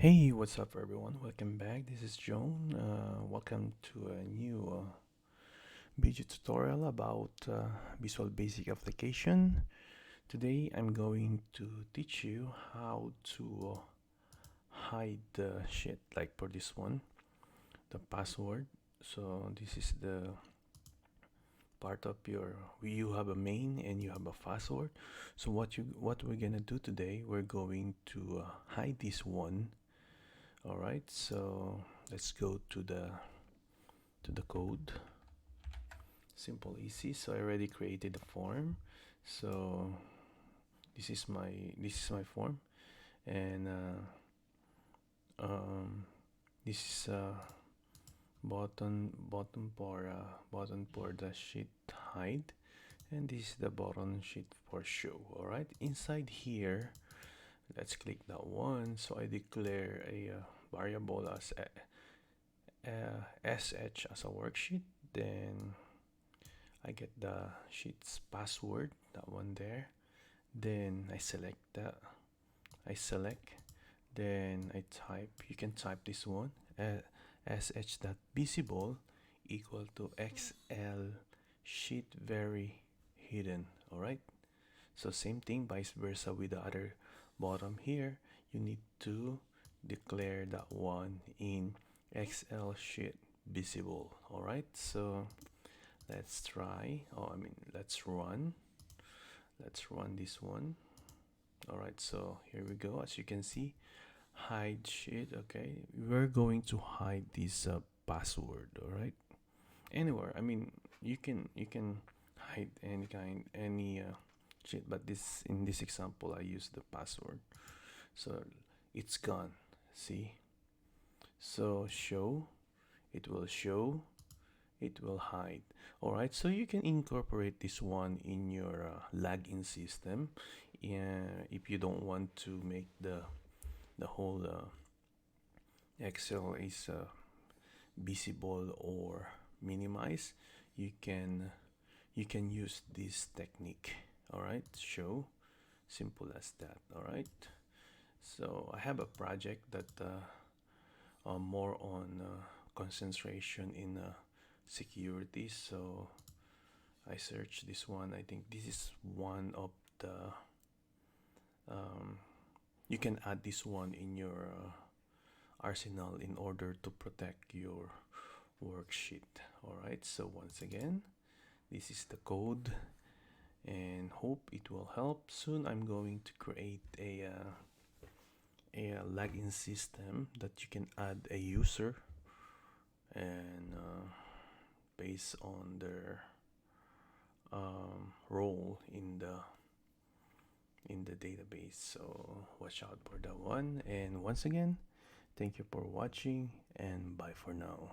Hey, what's up, everyone? Welcome back. This is Joan. Welcome to a new video tutorial about Visual Basic application. Today, I'm going to teach you how to hide the shit, like for this one, the password. So this is the part of your you have a main and you have a password. So what we're gonna do today, we're going to hide this one. All right, so let's go to the code. Simple, easy. So I already created the form. So this is my form, and um, this is button for the sheet hide, and this is the button sheet for show. All right, inside here, let's click that one. So I declare a variable as sh as a worksheet. Then I get the sheet's password, that one there. Then I select that. I select. Then I type. You can type this one. sh.visible equal to xl sheet very hidden. All right. So same thing, vice versa with the other bottom here. You need to declare that one in xl sheet visible. All right. So let's try. Let's run this one. All right, so here we go. As you can see, hide sheet. Okay, we're going to hide this password. All right, anywhere. You can hide any sheet, but this in this example I use the password, so it's gone. See, so show, it will show, it will hide. All right, so you can incorporate this one in your login system. If you don't want to make the whole excel is visible or minimized, you can use this technique. All right, show, simple as that. All right, so I have a project that more on concentration in security. So I search this one. I think this is one of the you can add this one in your arsenal in order to protect your worksheet. All right, so once again, this is the code, and hope it will help. Soon I'm going to create a login system that you can add a user, and based on their role in the database. So watch out for that one. And once again, thank you for watching, and bye for now.